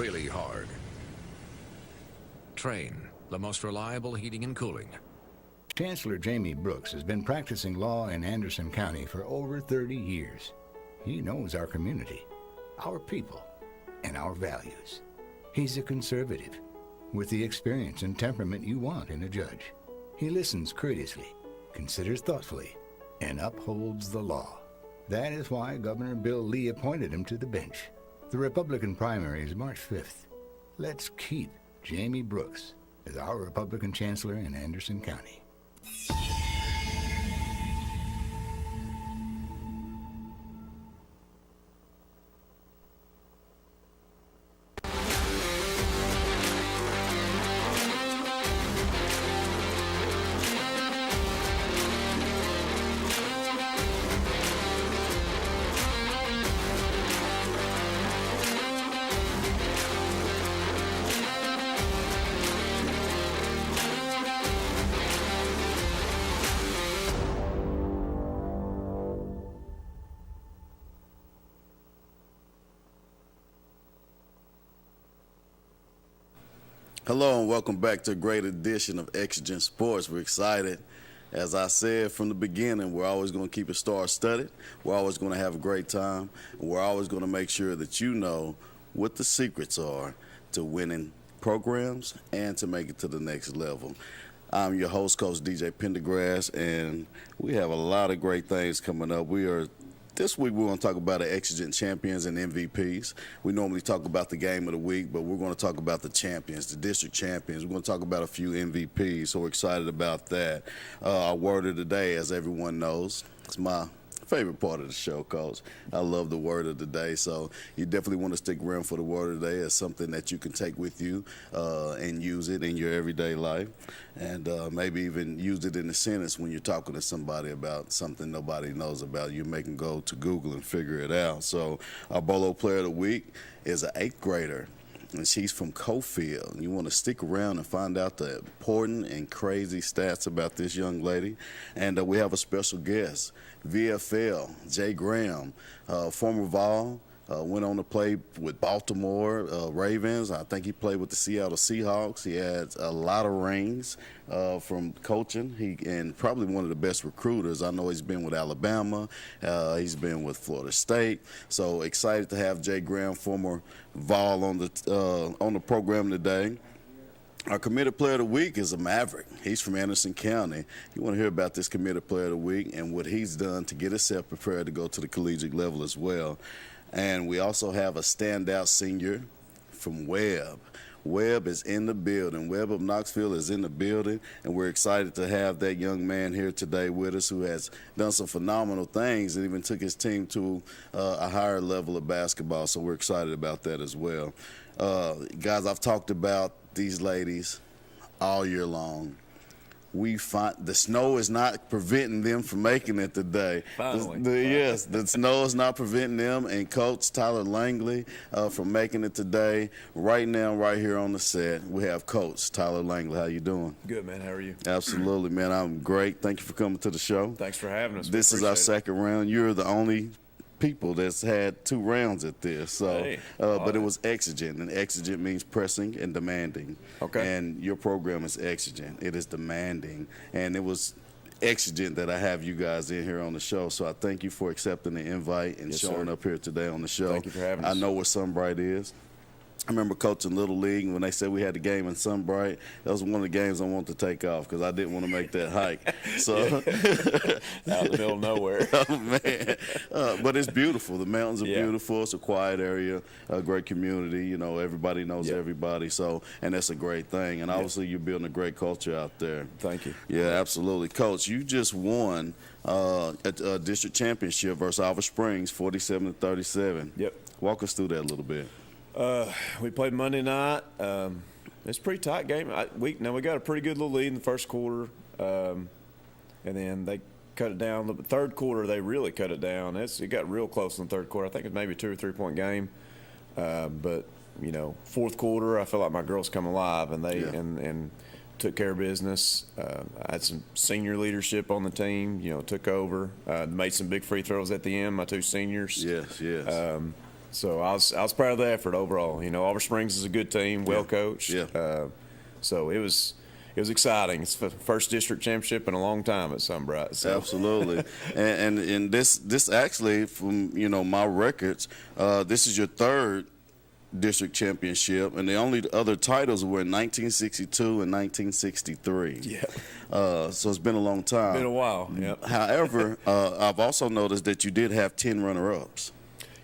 really hard. Train, the most reliable heating and cooling. Chancellor Jamie Brooks has been practicing law in Anderson County for over 30 years. He knows our community, our people, and our values. He's a conservative, with the experience and temperament you want in a judge. He listens courteously, considers thoughtfully, and upholds the law. That is why Governor Bill Lee appointed him to the bench. The Republican primary is March 5th. Let's keep Jamie Brooks as our Republican chancellor in Anderson County. Hello and welcome back to a great edition of Exigent Sports. We're excited. As I said from the beginning, we're always going to keep it star-studded. We're always going to have a great time. And we're always going to make sure that you know what the secrets are to winning programs and to make it to the next level. I'm your host, Coach DJ Pendergrass, and we have a lot of great things coming up. This week we're going to talk about the Exigent champions and MVPs. We normally talk about the game of the week, but we're going to talk about the champions, the district champions. We're going to talk about a few MVPs, so we're excited about that. Our word of the day, as everyone knows, it's my favorite part of the show, Coach. I love the word of the day, so you definitely want to stick around for the word of the day as something that you can take with you and use it in your everyday life, and maybe even use it in a sentence when you're talking to somebody about something nobody knows about. You make them go to Google and figure it out. So our Bolo Player of the Week is an 8th grader, and she's from Cofield. You want to stick around and find out the important and crazy stats about this young lady. And we have a special guest, VFL, Jay Graham, former Vol, went on to play with Baltimore Ravens. I think he played with the Seattle Seahawks. He had a lot of rings from coaching. And probably one of the best recruiters. I know he's been with Alabama. He's been with Florida State. So excited to have Jay Graham, former Vol, on the program today. Our committed player of the week is a Maverick. He's from Anderson County. You want to hear about this committed player of the week and what he's done to get himself prepared to go to the collegiate level as well. And we also have a standout senior from Webb. Webb is in the building. Webb of Knoxville is in the building, and we're excited to have that young man here today with us who has done some phenomenal things and even took his team to a higher level of basketball, so we're excited about that as well. Guys, I've talked about these ladies all year long. We find the snow is not preventing them from making it today. Finally. Yes, the snow is not preventing them and Coach Tyler Langley from making it today. Right now, right here on the set, we have Coach Tyler Langley. How you doing? Good, man. How are you? Absolutely, man. I'm great. Thank you for coming to the show. Thanks for having us. This is our second round. You're the only people that's had 2 rounds at this, so but it was exigent, and exigent means pressing and demanding. Okay. And your program is exigent. It is demanding, and it was exigent that I have you guys in here on the show. So I thank you for accepting the invite and showing up here today on the show. Thank you for having us. I know where Sunbright is. I remember coaching Little League when they said we had the game in Sunbright. That was one of the games I wanted to take off because I didn't want to make that hike. So out in the middle of nowhere. Oh, man. But it's beautiful. The mountains are beautiful. It's a quiet area, a great community. You know, everybody knows everybody. So, and that's a great thing. And obviously you're building a great culture out there. Thank you. Yeah, absolutely. Coach, you just won a district championship versus Alva Springs, 47-37. Yep. Walk us through that a little bit. We played Monday night. It's a pretty tight game. We got a pretty good little lead in the first quarter, and then they cut it down. The third quarter, they really cut it down. It got real close in the third quarter. I think it was maybe a 2 or 3 point game. But you know, fourth quarter, I feel like my girls come alive, and they and took care of business. I had some senior leadership on the team. You know, took over, made some big free throws at the end. My 2 seniors. Yes. So I was proud of the effort overall. You know, Auburn Springs is a good team, well coached. Yeah. So it was exciting. It's the first district championship in a long time at Sunbright. So. Absolutely. and this actually, from my records, this is your third district championship, and the only other titles were in 1962 and 1963. Yeah. So it's been a long time. Been a while. Yep. However, I've also noticed that you did have 10 runner-ups.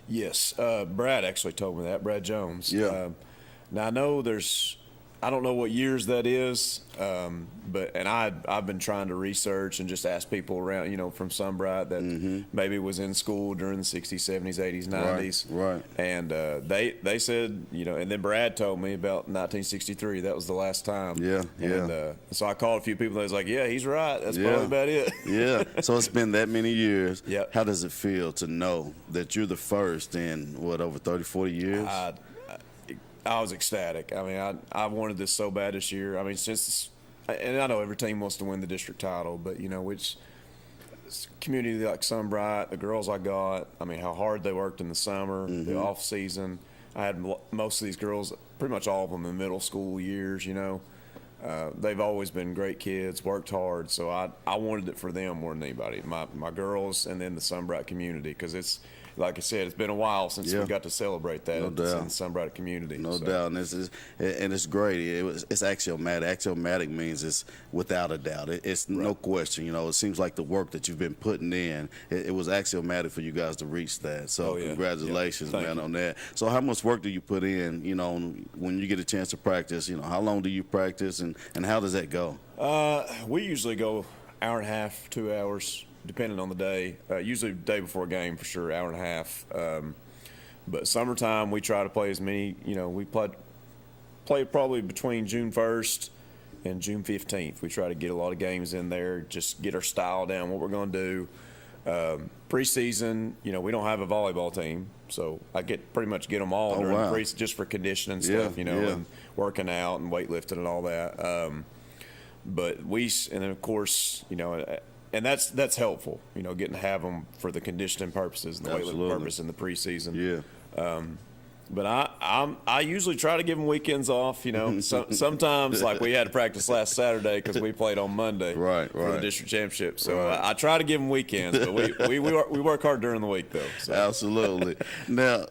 Yes. Brad actually told me that. Brad Jones. Yeah. Now I know I don't know what years that is, but I've been trying to research and just ask people around, from Sunbright that maybe was in school during the 60s, 70s, 80s, 90s. Right. And they said, and then Brad told me about 1963. That was the last time. Yeah. And so I called a few people. And they was like, yeah, he's right. That's probably about it. Yeah. So it's been that many years. Yep. How does it feel to know that you're the first in, over 30, 40 years? I was ecstatic. I mean, I wanted this so bad this year. I mean, and I know every team wants to win the district title, but which community like Sunbright, the girls I got. I mean, how hard they worked in the summer, the off season. I had most of these girls, pretty much all of them, in middle school years. They've always been great kids, worked hard. So I wanted it for them more than anybody. My girls, and then the Sunbright community, because it's. Like I said, it's been a while since we got to celebrate that in the Sunbright community. No doubt, and it's great. It's axiomatic. Axiomatic means it's without a doubt. It's no question. It seems like the work that you've been putting in, it was axiomatic for you guys to reach that. So congratulations, man, on that. So how much work do you put in, when you get a chance to practice? How long do you practice, and how does that go? We usually go hour and a half, 2 hours. Depending on the day, usually the day before a game for sure, hour and a half. But summertime, we try to play as many. We play probably between June 1st and June 15th. We try to get a lot of games in there, just get our style down, what we're going to do. Preseason, we don't have a volleyball team, so I pretty much get them all during the preseason just for conditioning stuff, and working out and weightlifting and all that. And then of course, and that's helpful, getting to have them for the conditioning purposes and the weightlifting purpose in the preseason. Yeah. But I usually try to give them weekends off. Sometimes like we had to practice last Saturday because we played on Monday for the district championship. So I try to give them weekends, but we work hard during the week though. So. Absolutely. Now,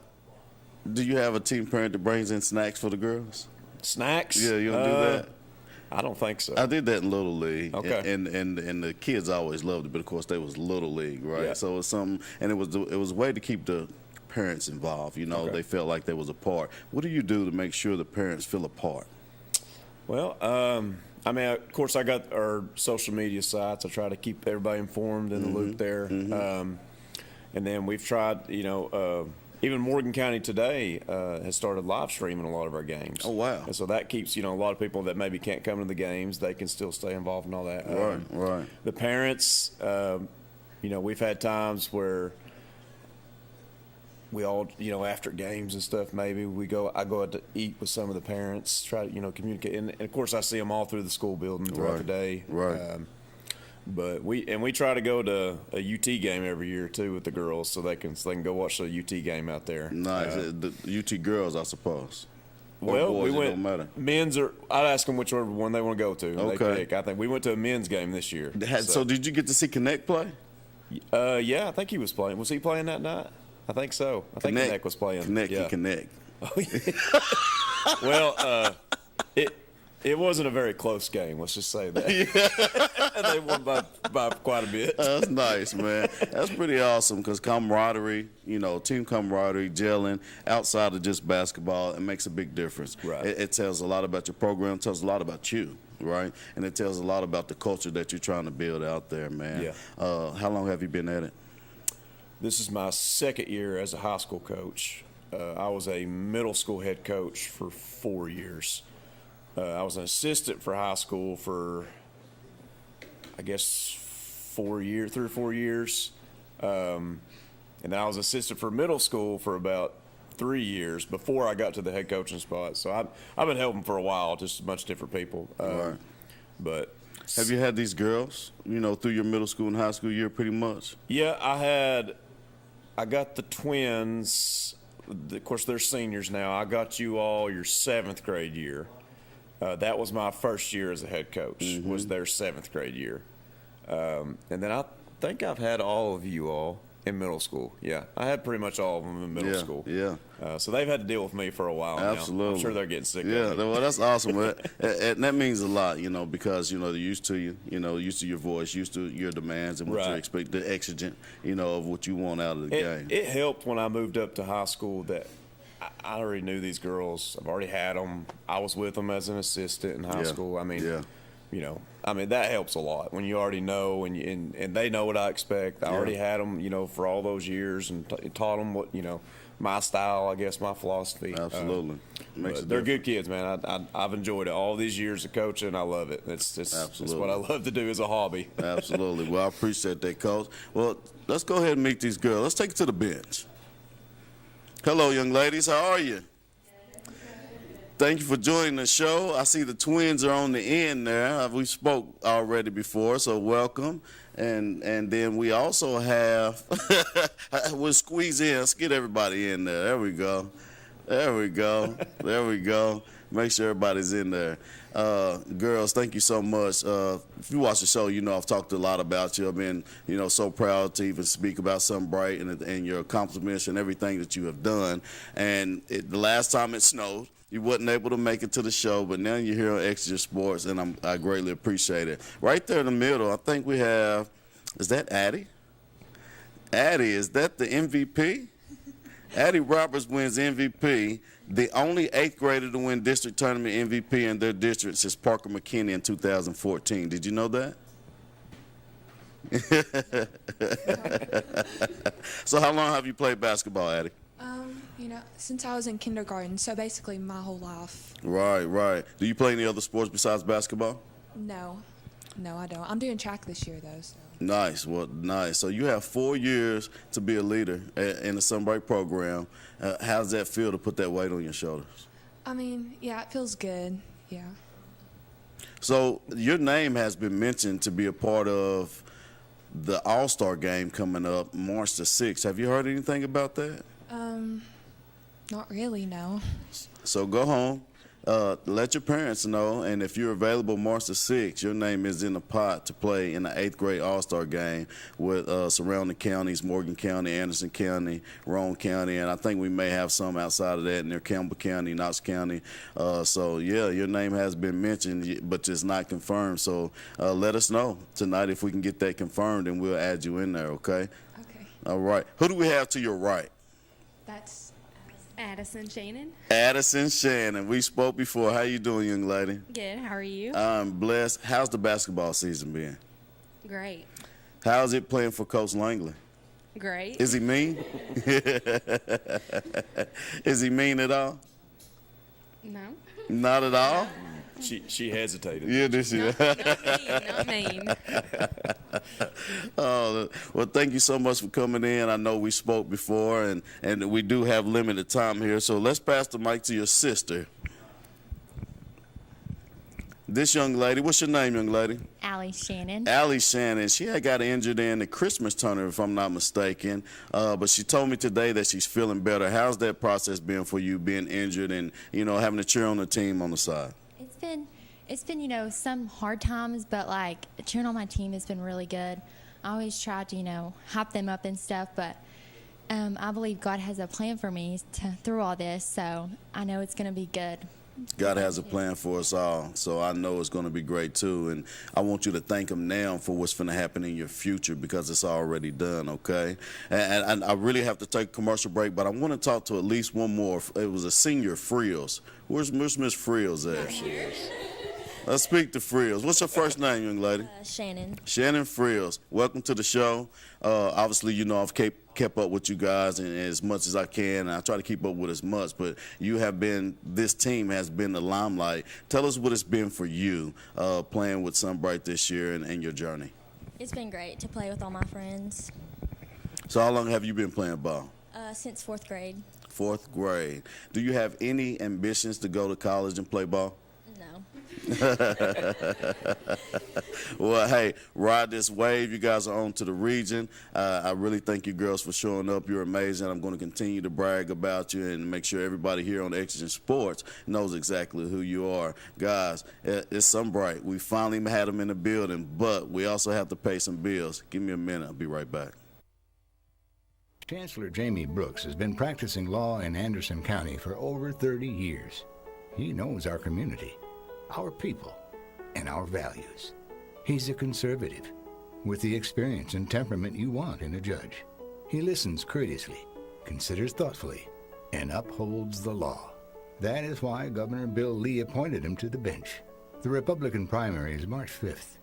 do you have a team parent that brings in snacks for the girls? Snacks? Yeah, you don't do that. I don't think so. I did that in Little League. Okay. And the kids always loved it, but of course they was Little League, right? Yeah. So it was something, and it was a way to keep the parents involved. Okay. They felt like they was a part. What do you do to make sure the parents feel a part? Well, I mean, of course, I got our social media sites. I try to keep everybody informed in the loop there. And then we've tried, even Morgan County today has started live streaming a lot of our games. Oh, wow. And so that keeps, a lot of people that maybe can't come to the games, they can still stay involved in all that. Right. The parents, we've had times where we all, after games and stuff, maybe I go out to eat with some of the parents, try to, communicate. And of course, I see them all through the school building throughout the day. Right. But we try to go to a UT game every year too with the girls, so they can go watch the UT game out there. Nice. The UT girls, I suppose. Well, boys, we went. It don't matter. Men's I'd ask them which one they want to go to. Okay. They pick. I think we went to a men's game this year. So did you get to see Connect play? Yeah, I think he was playing. Was he playing that night? I think so. I think Connect was playing. Connect. Oh, yeah. Well, it wasn't a very close game. Let's just say that. Yeah. They won by quite a bit. That's nice, man. That's pretty awesome because camaraderie, team camaraderie, gelling outside of just basketball, it makes a big difference. Right. It tells a lot about your program, tells a lot about you, right? And it tells a lot about the culture that you're trying to build out there, man. Yeah. How long have you been at it? This is my second year as a high school coach. I was a middle school head coach for 4 years. I was an assistant for high school for, I guess, 3 or 4 years. And then I was assistant for middle school for about 3 years before I got to the head coaching spot. So I've been helping for a while, just a bunch of different people. Right. But have you had these girls, through your middle school and high school year pretty much? Yeah, I got the twins of course, they're seniors now. I got you all your 7th grade year. That was my first year as a head coach, was their 7th grade year. And then I think I've had all of you all in middle school. Yeah, I had pretty much all of them in middle school. Yeah. So they've had to deal with me for a while Absolutely. now. I'm sure they're getting sick of Yeah, me. well, that's awesome. And that means a lot, because, they're used to you, used to your voice, used to your demands and what you expect, the exigent, of what you want out of the game. It helped when I moved up to high school that I already knew these girls. I've already had them. I was with them as an assistant in high school. I mean, that helps a lot when you already know and they know what I expect. I already had them, for all those years and taught them what, my style, I guess, my philosophy. Absolutely. They're good kids, man. I've enjoyed it all these years of coaching. I love it. It's what I love to do as a hobby. Absolutely. Well, I appreciate that, Coach. Well, let's go ahead and meet these girls. Let's take it to the bench. Hello, young ladies. How are you? Thank you for joining the show. I see the twins are on the end there. We spoke already before, so welcome. And then we also have, we'll squeeze in. Let's get everybody in there. There we go. There we go. There we go. Make sure everybody's in there. Girls, thank you so much. If you watch the show, I've talked a lot about you. I've been, so proud to even speak about Sunbright and your accomplishments and everything that you have done. And the last time it snowed, you wasn't able to make it to the show, but now you're here on Exigent Sports, and I greatly appreciate it. Right there in the middle, I think we have, is that Addie? Addie, is that the MVP? Addie Roberts wins MVP, the only 8th grader to win district tournament MVP in their district since Parker McKinney in 2014. Did you know that? So how long have you played basketball, Addie? Since I was in kindergarten, so basically my whole life. Right. Do you play any other sports besides basketball? No, I don't. I'm doing track this year, though. So. Nice. Well, nice. So you have 4 years to be a leader in the Sunbright program. How does that feel to put that weight on your shoulders? I mean, yeah, it feels good. Yeah. So your name has been mentioned to be a part of the All-Star game coming up March the 6th. Have you heard anything about that? Not really, no. So go home, let your parents know, and if you're available March the 6th, your name is in the pot to play in the 8th grade All-Star game with surrounding counties, Morgan County, Anderson County, Roane County, and I think we may have some outside of that near Campbell County, Knox County. So, yeah, your name has been mentioned, but it's not confirmed. So let us know tonight if we can get that confirmed, and we'll add you in there, okay? Okay. All right. Who do we have to your right? That's Addison Shannon. Addison Shannon. We spoke before. How you doing, young lady? Good. How are you? I'm blessed. How's the basketball season been? Great. How's it playing for Coach Langley? Great. Is he mean? Is he mean at all? No. Not at all? She hesitated. Yeah, this is. Not mean. Oh, well, thank you so much for coming in. I know we spoke before, and we do have limited time here, so let's pass the mic to your sister. This young lady, what's your name, young lady? Allie Shannon. Allie Shannon. She had got injured in the Christmas tournament, if I'm not mistaken, but she told me today that she's feeling better. How's that process been for you, being injured and, having to cheer on the team on the side? It's been, some hard times, but like cheering on my team has been really good. I always try to, hype them up and stuff, but I believe God has a plan for me through all this, so I know it's going to be good. God has a plan for us all, so I know it's going to be great too. And I want you to thank Him now for what's going to happen in your future because it's already done, okay? And I really have to take a commercial break, but I want to talk to at least one more. It was a senior, Frills. Where's Miss Frills at? Let's speak to Frills. What's your first name, young lady? Shannon. Shannon Frills. Welcome to the show. Obviously, I've kept up with you guys and as much as I can, and I try to keep up with as much, but this team has been the limelight. Tell us what it's been for you playing with Sunbright this year and your journey. It's been great to play with all my friends. So how long have you been playing ball? Since 4th grade. 4th grade. Do you have any ambitions to go to college and play ball? No. Well, hey, ride this wave. You guys are on to the region. I really thank you girls for showing up. You're amazing. I'm going to continue to brag about you and make sure everybody here on Exigent Sports knows exactly who you are. Guys, it's Sunbright. We finally had them in the building, but we also have to pay some bills. Give me a minute. I'll be right back. Chancellor Jamie Brooks has been practicing law in Anderson County for over 30 years. He knows our community, our people, and our values. He's a conservative with the experience and temperament you want in a judge. He listens courteously, considers thoughtfully, and upholds the law. That is why Governor Bill Lee appointed him to the bench. The Republican primary is March 5th.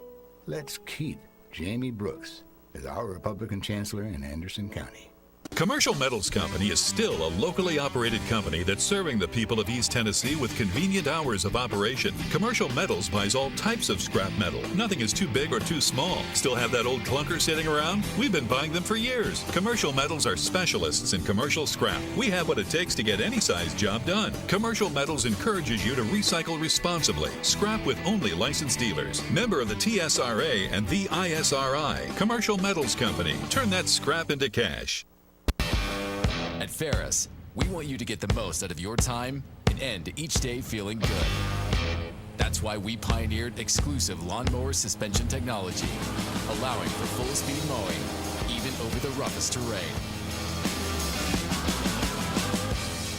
Let's keep Jamie Brooks as our Republican chancellor in Anderson County. Commercial Metals Company is still a locally operated company that's serving the people of East Tennessee with convenient hours of operation. Commercial Metals buys all types of scrap metal. Nothing is too big or too small. Still have that old clunker sitting around? We've been buying them for years. Commercial Metals are specialists in commercial scrap. We have what it takes to get any size job done. Commercial Metals encourages you to recycle responsibly. Scrap with only licensed dealers. Member of the TSRA and the ISRI. Commercial Metals Company. Turn that scrap into cash. At Ferris, we want you to get the most out of your time and end each day feeling good. That's why we pioneered exclusive lawnmower suspension technology, allowing for full-speed mowing, even over the roughest terrain.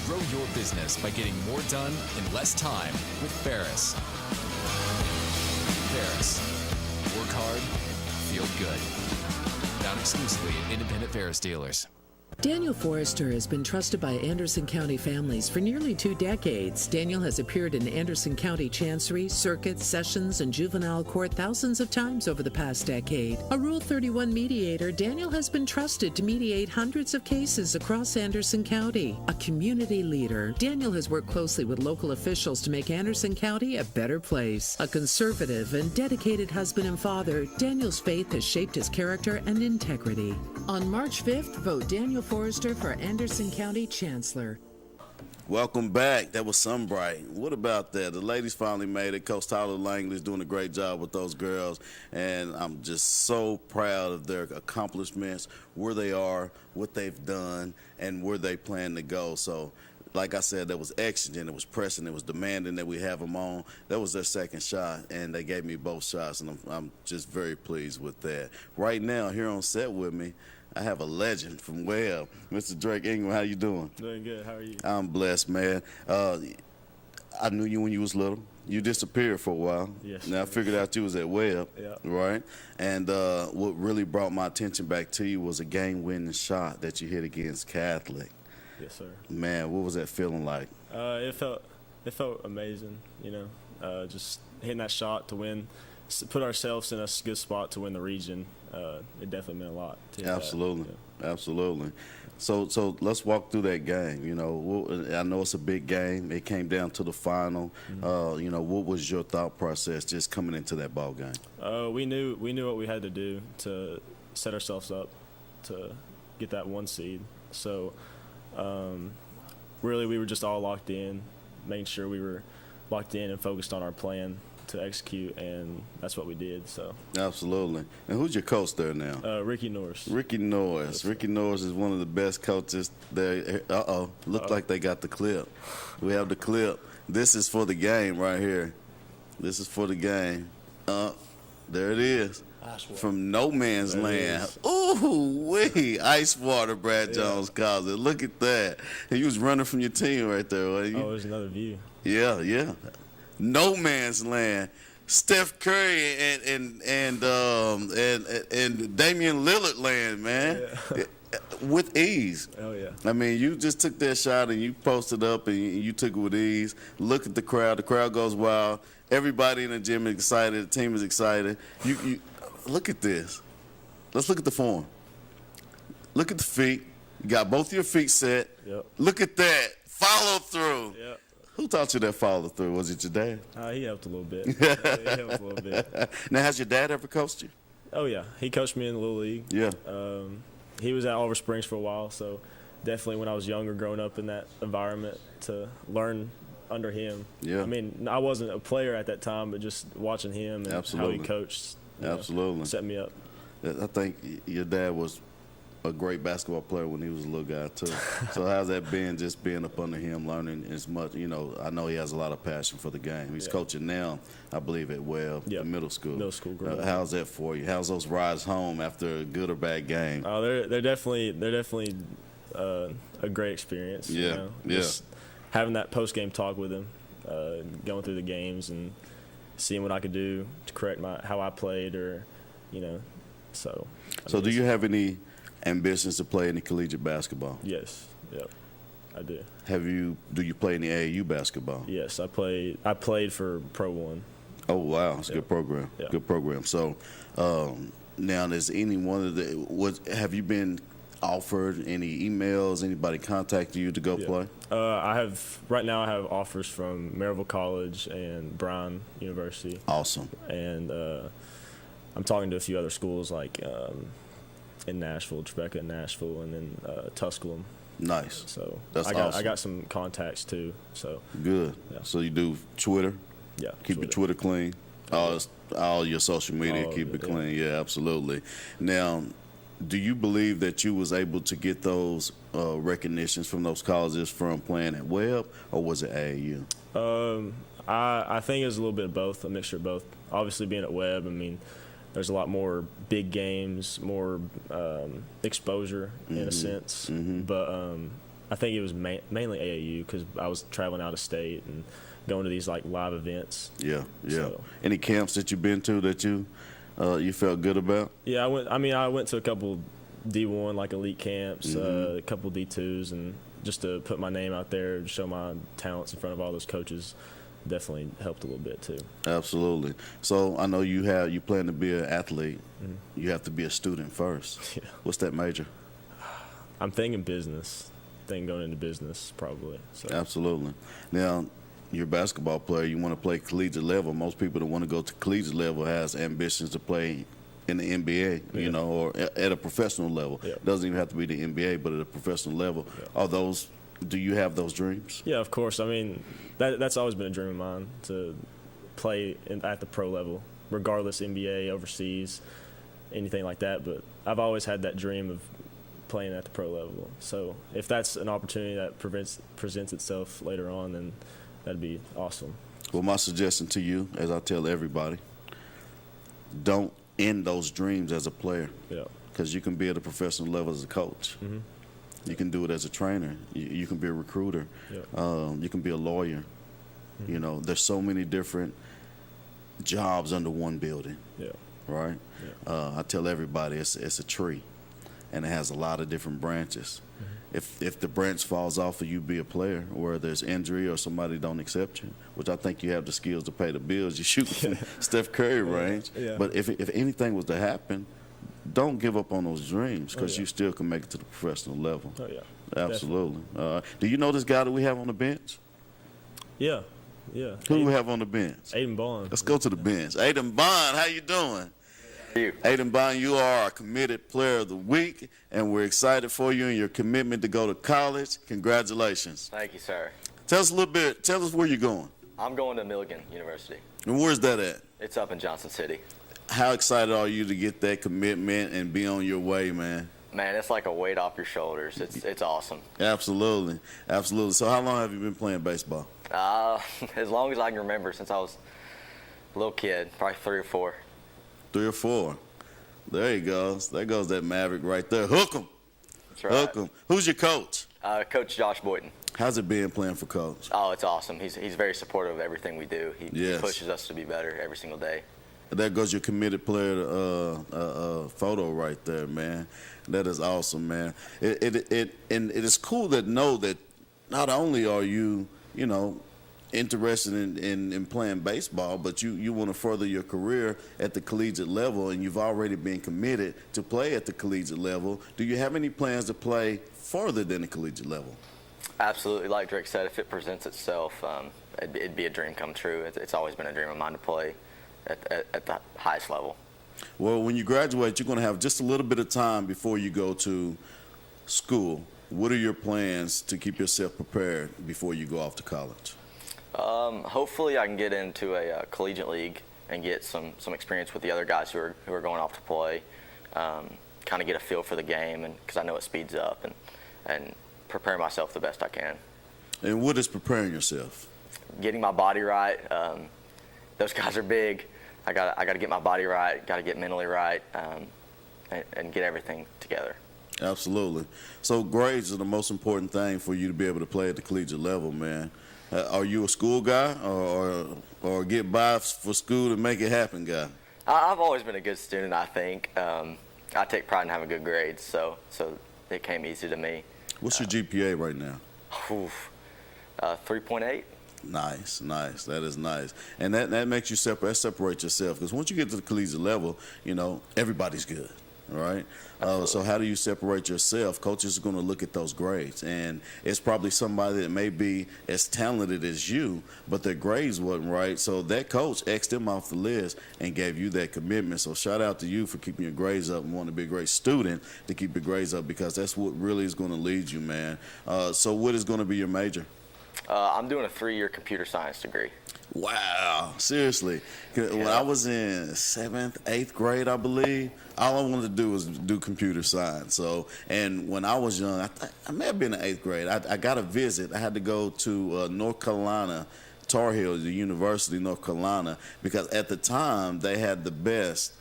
Grow your business by getting more done in less time with Ferris. Ferris. Work hard, feel good. Found exclusively at independent Ferris dealers. Daniel Forrester has been trusted by Anderson County families for nearly 2 decades. Daniel has appeared in Anderson County Chancery, Circuit, Sessions, and Juvenile Court thousands of times over the past decade. A Rule 31 mediator, Daniel has been trusted to mediate hundreds of cases across Anderson County. A community leader, Daniel has worked closely with local officials to make Anderson County a better place. A conservative and dedicated husband and father, Daniel's faith has shaped his character and integrity. On March 5th, vote Daniel Forrester for Anderson County Chancellor. Welcome back. That was Sunbright. What about that? The ladies finally made it. Coach Tyler Langley's doing a great job with those girls, and I'm just so proud of their accomplishments, where they are, what they've done, and where they plan to go. So, like I said, that was Exigent, it was pressing, it was demanding that we have them on. That was their second shot, and they gave me both shots, and I'm just very pleased with that. Right now, here on set with me, I have a legend from Webb, Mr. Drake Ingram. How you doing? Doing good. How are you? I'm blessed, man. I knew you when you was little. You disappeared for a while. Yes. Now I figured out you was at Webb, Yeah. right? And what really brought my attention back to you was a game-winning shot that you hit against Catholic. Yes, sir. Man, what was that feeling like? It felt amazing. You know, just hitting that shot to win, put ourselves in a good spot to win the region. It definitely meant a lot. Absolutely, yeah. Absolutely. So let's walk through that game. You know, I know it's a big game. It came down to the final. Mm-hmm. You know, what was your thought process just coming into that ball game? We knew what we had to do to set ourselves up to get that 1 seed. So, really, we were just all locked in, making sure we were locked in and focused on our plan to execute, and that's what we did. So absolutely. And who's your coach there now? Ricky Norris. Ricky Norris. Ricky Norris is one of the best coaches there. Looked like they got the clip. We have the clip. This is for the game right here. This is for the game. There it is. From no man's land. Ooh, wee. Ice water, Brad Jones calls it. Look at that. He was running from your team right there, wasn't you? Oh, there's another view. Yeah. No man's land. Steph Curry and Damian Lillard land, man. Yeah. With ease. Oh, yeah. I mean, you just took that shot and you posted up and you took it with ease. Look at the crowd. The crowd goes wild. Everybody in the gym is excited. The team is excited. You look at this. Let's look at the form. Look at the feet. You got both your feet set. Yep. Look at that. Follow through. Yep. Who taught you that follow through? Was it your dad? He helped a little bit. He helped a little bit. Now, has your dad ever coached you? Oh, yeah. He coached me in the Little League. Yeah. He was at Oliver Springs for a while, so definitely when I was younger, growing up in that environment, to learn under him. Yeah. I mean, I wasn't a player at that time, but just watching him and Absolutely. how he coached, set me up. I think your dad was a great basketball player when he was a little guy too. So how's that been, just being up under him, learning as much? You know, I know he has a lot of passion for the game. He's coaching now, I believe, at Webb, middle school. Middle school. How's that for you? How's those rides home after a good or bad game? Oh, they're definitely a great experience. Yeah, you know? Just having that post game talk with him, going through the games and seeing what I could do to correct how I played, or So. So do you have any ambitions to play any collegiate basketball? Yes. Yep. I do. Do you play any AAU basketball? Yes, I played for Pro 1. Oh wow, it's a good program. Yeah. Good program. So now, is any one of have you been offered any emails? Anybody contacted you to go play? Right now I have offers from Maryville College and Brown University. Awesome. And I'm talking to a few other schools like in Nashville, Tribeca in Nashville, and then Tusculum. Nice. So That's awesome. awesome. I got some contacts too. So good. Yeah. So you do Twitter? Yeah. Keep your Twitter clean. All your social media, keep it clean. Yeah, absolutely. Now, do you believe that you was able to get those recognitions from those colleges from playing at Webb, or was it AAU? I think it was a little bit of both, a mixture of both. Obviously, being at Webb, I mean, there's a lot more big games, more exposure in a sense. Mm-hmm. But I think it was mainly AAU because I was traveling out of state and going to these like live events. Yeah. So, Any camps that you've been to that you felt good about? Yeah, I went to a couple D1 like elite camps, a couple D2s, and just to put my name out there and show my talents in front of all those coaches definitely helped a little bit too. Absolutely. So I know you plan to be an athlete. Mm-hmm. You have to be a student first. Yeah. What's that major? I'm thinking business. Going into business probably. So. Absolutely. Now, you're a basketball player. You want to play collegiate level. Most people that want to go to collegiate level has ambitions to play in the NBA, or at a professional level. Yeah. Doesn't even have to be the NBA, but at a professional level. Yeah. Do you have those dreams? Yeah, of course. I mean, that's always been a dream of mine, to play at the pro level, regardless NBA, overseas, anything like that. But I've always had that dream of playing at the pro level. So if that's an opportunity that presents itself later on, then that'd be awesome. Well, my suggestion to you, as I tell everybody, don't end those dreams as a player. Yeah. Because you can be at a professional level as a coach. Mm-hmm. You can do it as a trainer. You can be a recruiter. Yeah. You can be a lawyer. Mm-hmm. There's so many different jobs under one building. Yeah. Right? Yeah. I tell everybody it's a tree, and it has a lot of different branches. Mm-hmm. If the branch falls off of you be a player, or there's injury or somebody don't accept you, which I think you have the skills to pay the bills, you shoot from Steph Curry range. Yeah. But if anything was to happen, don't give up on those dreams, because you still can make it to the professional level. Oh, yeah. Absolutely. Do you know this guy that we have on the bench? Yeah. Who do we have on the bench? Aiden Bond. Let's go to the bench. Aiden Bond, how you doing? Aiden Bond, you are our committed player of the week, and we're excited for you and your commitment to go to college. Congratulations. Thank you, sir. Tell us a little bit. Tell us where you're going. I'm going to Milligan University. And where's that at? It's up in Johnson City. How excited are you to get that commitment and be on your way, man? Man, it's like a weight off your shoulders. It's awesome. Absolutely. So how long have you been playing baseball? As long as I can remember, since I was a little kid, probably 3 or 4. 3 or 4. There he goes. There goes that Maverick right there. Hook him. That's right. Hook him. Who's your coach? Coach Josh Boyton. How's it been playing for Coach? Oh, it's awesome. He's very supportive of everything we do. He pushes us to be better every single day. There goes your committed player photo right there, man. That is awesome, man. And it is cool to know that not only are you, interested in playing baseball, but you want to further your career at the collegiate level, and you've already been committed to play at the collegiate level. Do you have any plans to play further than the collegiate level? Absolutely. Like Drake said, if it presents itself, it'd be a dream come true. It's always been a dream of mine to play at the highest level. Well, when you graduate, you're going to have just a little bit of time before you go to school. What are your plans to keep yourself prepared before you go off to college? Hopefully I can get into a collegiate league and get some experience with the other guys who are going off to play, kind of get a feel for the game, and because I know it speeds up, and prepare myself the best I can. And what is preparing yourself? Getting my body right. Those guys are big. I got to get my body right. Got to get mentally right, and get everything together. Absolutely. So grades are the most important thing for you to be able to play at the collegiate level, man. Are you a school guy or get by for school to make it happen guy? I've always been a good student, I think. I take pride in having good grades, so it came easy to me. What's your GPA right now? 3.8. Nice. That is nice. And that makes you separate yourself, because once you get to the collegiate level, everybody's good. All right. So how do you separate yourself? Coaches are going to look at those grades, and it's probably somebody that may be as talented as you, but their grades wasn't right. So that coach X'd them off the list and gave you that commitment. So shout out to you for keeping your grades up and wanting to be a great student to keep your grades up, because that's what really is going to lead you, man. So what is going to be your major? I'm doing a 3-year computer science degree. Wow, seriously. When I was in 7th, 8th grade, I believe, all I wanted to do was do computer science. So, and when I was young, I may have been in 8th grade. I got a visit. I had to go to North Carolina, Tar Heels, the University of North Carolina, because at the time they had the best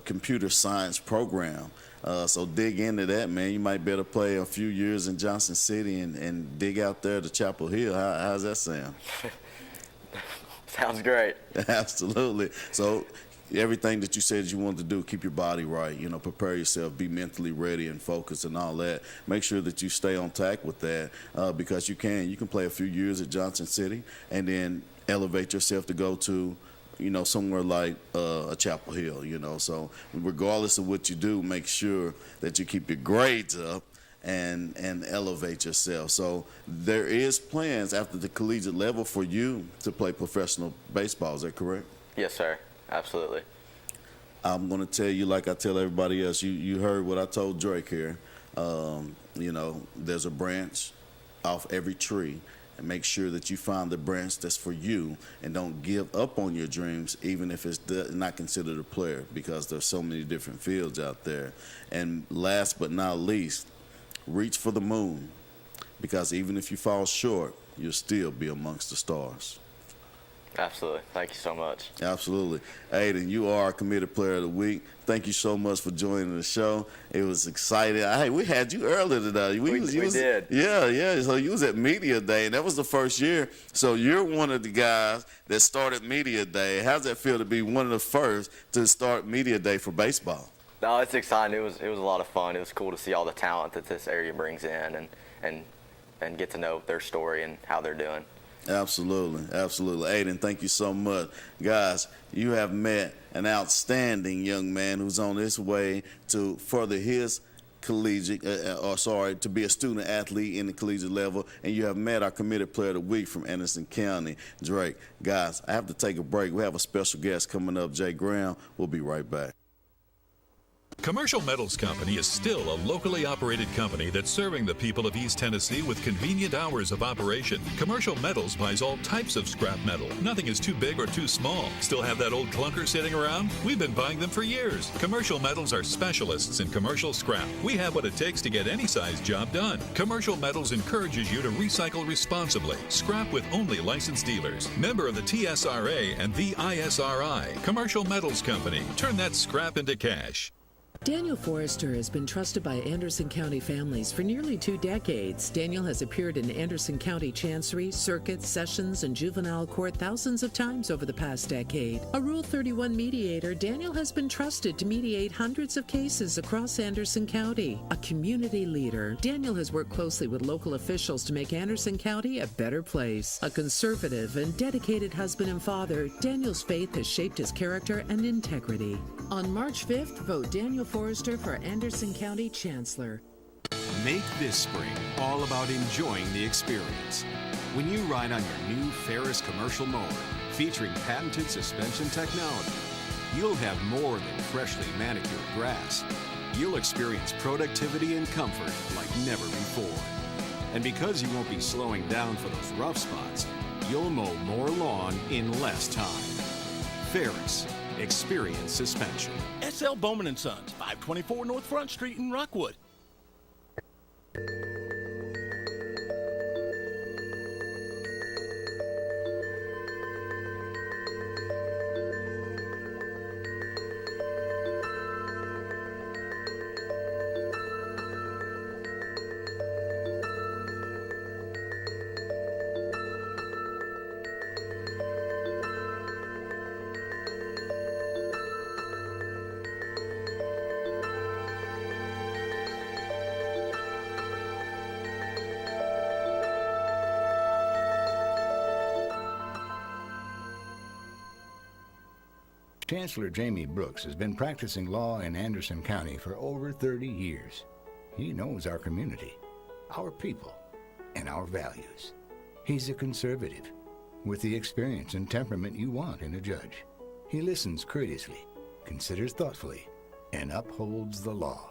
computer science program. So dig into that, man. You might better play a few years in Johnson City and dig out there to Chapel Hill. How's that sound? Sounds great. Absolutely. So everything that you said you wanted to do, keep your body right, prepare yourself, be mentally ready and focused and all that. Make sure that you stay on tack with that, because you can play a few years at Johnson City and then elevate yourself to go to somewhere like a Chapel Hill, So regardless of what you do, make sure that you keep your grades up and elevate yourself. So there is plans after the collegiate level for you to play professional baseball. Is that correct? Yes, sir. Absolutely. I'm going to tell you, like I tell everybody else, you heard what I told Drake here. There's a branch off every tree. And make sure that you find the branch that's for you, and don't give up on your dreams, even if it's not considered a player, because there's so many different fields out there. And last but not least, reach for the moon, because even if you fall short, you'll still be amongst the stars. Absolutely. Thank you so much. Absolutely. Aiden, you are a committed player of the week. Thank you so much for joining the show. It was exciting. Hey, we had you earlier today. We did. Yeah. So you was at Media Day, and that was the first year. So you're one of the guys that started Media Day. How's that feel to be one of the first to start Media Day for baseball? No, it's exciting. It was a lot of fun. It was cool to see all the talent that this area brings in, and get to know their story and how they're doing. Absolutely. Aiden, thank you so much. Guys, you have met an outstanding young man who's on his way to further his to be a student athlete in the collegiate level, and you have met our committed player of the week from Anderson County, Drake. Guys, I have to take a break. We have a special guest coming up, Jay Graham. We'll be right back. Commercial Metals Company is still a locally operated company that's serving the people of East Tennessee with convenient hours of operation. Commercial Metals buys all types of scrap metal. Nothing is too big or too small. Still have that old clunker sitting around? We've been buying them for years. Commercial Metals are specialists in commercial scrap. We have what it takes to get any size job done. Commercial Metals encourages you to recycle responsibly. Scrap with only licensed dealers. Member of the TSRA and the ISRI. Commercial Metals Company. Turn that scrap into cash. Daniel Forrester has been trusted by Anderson County families for nearly 2 decades. Daniel has appeared in Anderson County Chancery, Circuit, Sessions, and Juvenile Court thousands of times over the past decade. A Rule 31 mediator, Daniel has been trusted to mediate hundreds of cases across Anderson County. A community leader, Daniel has worked closely with local officials to make Anderson County a better place. A conservative and dedicated husband and father, Daniel's faith has shaped his character and integrity. On March 5th, vote Daniel Forrester for Anderson County Chancellor. Make this spring all about enjoying the experience. When you ride on your new Ferris commercial mower featuring patented suspension technology, you'll have more than freshly manicured grass. You'll experience productivity and comfort like never before. And because you won't be slowing down for those rough spots, you'll mow more lawn in less time. Ferris, experience suspension. SL Bowman & Sons, 524 North Front Street in Rockwood. Chancellor Jamie Brooks has been practicing law in Anderson County for over 30 years. He knows our community, our people, and our values. He's a conservative with the experience and temperament you want in a judge. He listens courteously, considers thoughtfully, and upholds the law.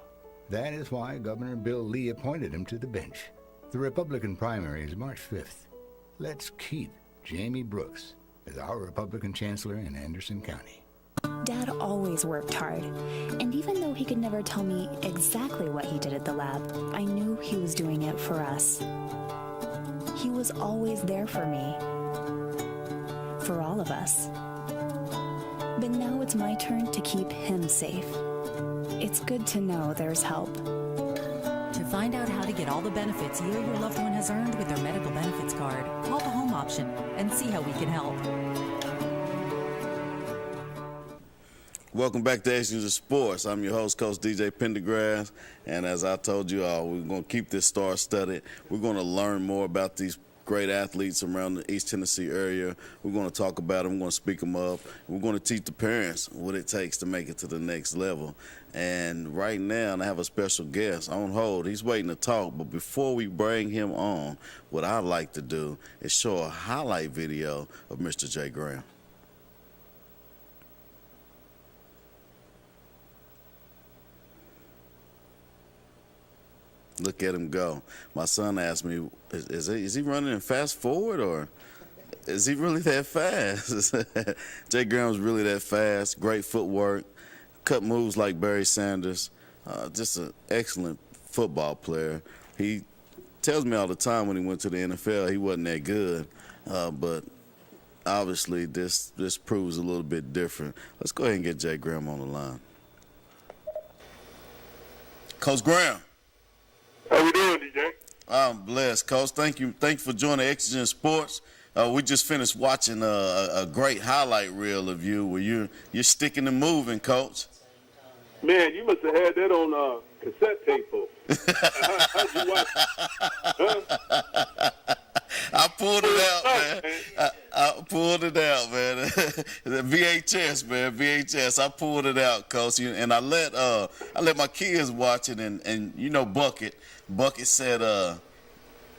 That is why Governor Bill Lee appointed him to the bench. The Republican primary is March 5th. Let's keep Jamie Brooks as our Republican chancellor in Anderson County. Dad always worked hard, and even though he could never tell me exactly what he did at the lab, I knew he was doing it for us. He was always there for me, for all of us. But now it's my turn to keep him safe. It's good to know there's help. To find out how to get all the benefits you or your loved one has earned with their medical benefits card, call the home option and see how we can help. Welcome back to Exigent Sports. I'm your host, Coach DJ Pendergrass, and as I told you all, we're going to keep this star-studded. We're going to learn more about these great athletes around the East Tennessee area. We're going to talk about them. We're going to speak them up. We're going to teach the parents what it takes to make it to the next level. And right now, I have a special guest on hold. He's waiting to talk, but before we bring him on, what I'd like to do is show a highlight video of Mr. Jay Graham. Look at him go. My son asked me, is he running in fast forward, or is he really that fast? Jay Graham's really that fast. Great footwork, cut moves like Barry Sanders. Just an excellent football player. He tells me all the time when he went to the NFL he wasn't that good, but obviously this proves a little bit different. Let's go ahead and get Jay Graham on the line. Coach Graham. How we doing, DJ? I'm blessed, Coach. Thank you for joining Exigent Sports. We just finished watching a great highlight reel of you where you're sticking and moving, Coach. Man, you must have had that on cassette tape, folks. How'd you watch it? Huh? I pulled it out, man. I pulled it out, man. The VHS, man, VHS. I pulled it out, Coach, and I let my kids watch it, and you know Bucket said,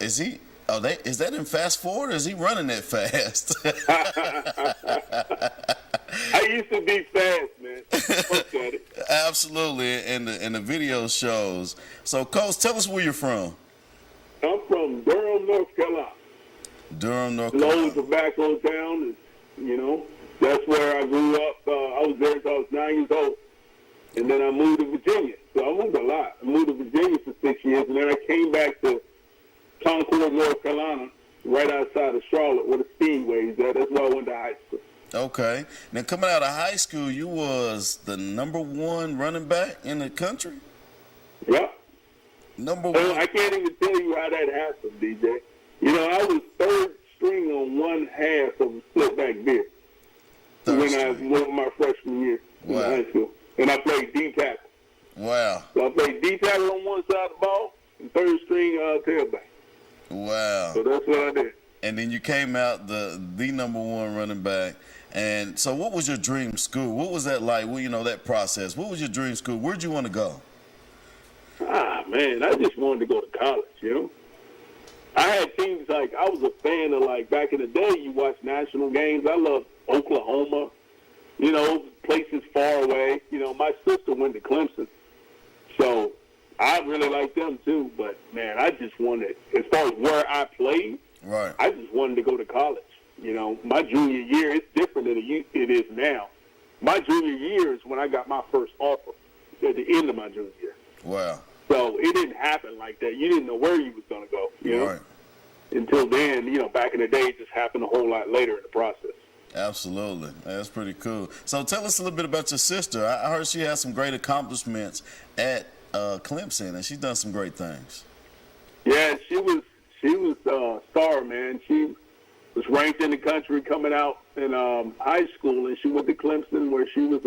is that in fast forward, or is he running that fast? I used to be fast, man. Look at it. Absolutely, and the video shows. So, Coach, tell us where you're from. I'm from Durham, North Carolina. Durham, North Carolina. Low tobacco town, that's where I grew up. I was there until I was 9 years old. And then I moved to Virginia. So I moved a lot. I moved to Virginia for 6 years, and then I came back to Concord, North Carolina, right outside of Charlotte, where the Speedway is at. That's where I went to high school. Okay. Now, coming out of high school, you was the #1 running back in the country? Yeah. #1. I can't even tell you how that happened, DJ. I was third string on one half of a split back veer when I went my freshman year in high school. And I played D tackle. Wow. So I played D tackle on one side of the ball and third string tailback. Wow. So that's what I did. And then you came out the #1 running back. And so what was your dream school? What was that like? Well, that process. What was your dream school? Where'd you want to go? Man, I just wanted to go to college, I had teams I was a fan of, back in the day, you watch national games. I loved Oklahoma, places far away. My sister went to Clemson. So, I really like them too. But man, I just wanted, as far as where I played, right, I just wanted to go to college. You know, my junior year, it's different than it is now. My junior year is when I got my first offer at the end of my junior year. Wow. So it didn't happen like that. You didn't know where you was going to go, you know? Right. Until then, you know, back in the day, it just happened a whole lot later in the process. Absolutely. That's pretty cool. So tell us a little bit about your sister. I heard she has some great accomplishments at Clemson, and she's done some great things. Yeah, she was a star, man. She was ranked in the country coming out in high school, and she went to Clemson, where she was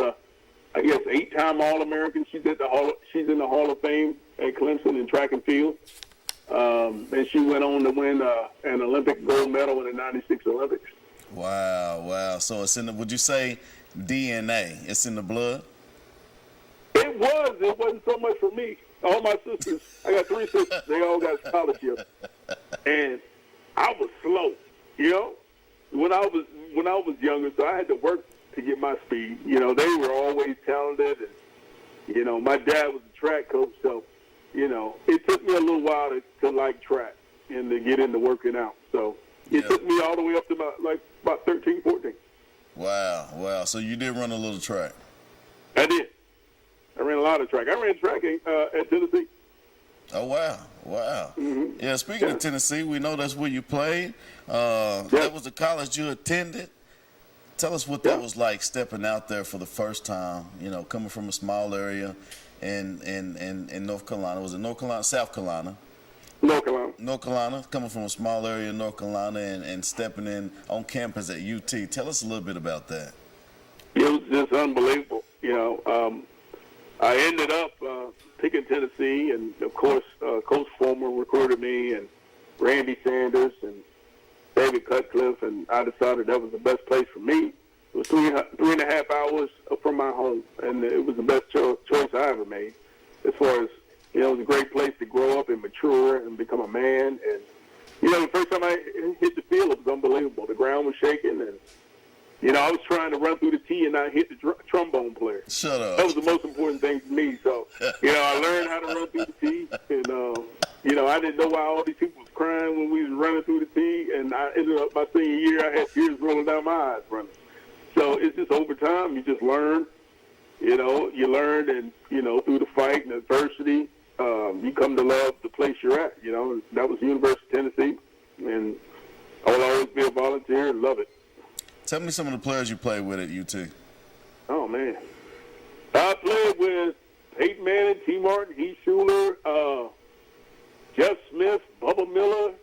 I guess 8-time All-American. She's in the Hall of Fame at Clemson in track and field. And she went on to win an Olympic gold medal in the '96 Olympics. Wow. So it's in the, would you say DNA? It's in the blood? It wasn't so much for me. All my sisters, I got 3 sisters. They all got scholarships. And I was slow, you know, when I was younger, so I had to work to get my speed. You know, they were always talented, and, you know, my dad was a track coach, so, you know, it took me a little while to like track and to get into working out. So it took me all the way up to about 13, 14. Wow. So you did run a little track. I did. I ran a lot of track. I ran track at Tennessee. Oh, wow. Mm-hmm. Yeah, speaking of Tennessee, we know that's where you played. That was the college you attended. Tell us what that was like, stepping out there for the first time, you know, coming from a small area in North Carolina. Was it North Carolina, South Carolina? North Carolina, coming from a small area in North Carolina and stepping in on campus at UT. Tell us a little bit about that. It was just unbelievable. You know, I ended up picking Tennessee, and, of course, Coach Fulmer recruited me, and Randy Sanders and David Cutcliffe, and I decided that was the best place for me. It was 3.5 hours from my home, and it was the best choice I ever made. As far as, you know, it was a great place to grow up and mature and become a man. And, you know, the first time I hit the field, it was unbelievable. The ground was shaking, and, you know, I was trying to run through the tee and not hit the trombone player. Shut up. That was the most important thing to me. So, you know, I learned how to run through the tee, and, you know, I didn't know why all these people was crying when we was running through the tee, and I ended up my senior year, I had tears rolling down my eyes running. So it's just over time, you just learn, you know, and, you know, through the fight and adversity, you come to love the place you're at, you know. That was University of Tennessee, and I will always be a volunteer and love it. Tell me some of the players you played with at UT. Oh, man. I played with Peyton Manning, T. Martin, Heath Schuler, Jeff Smith, Bubba Miller,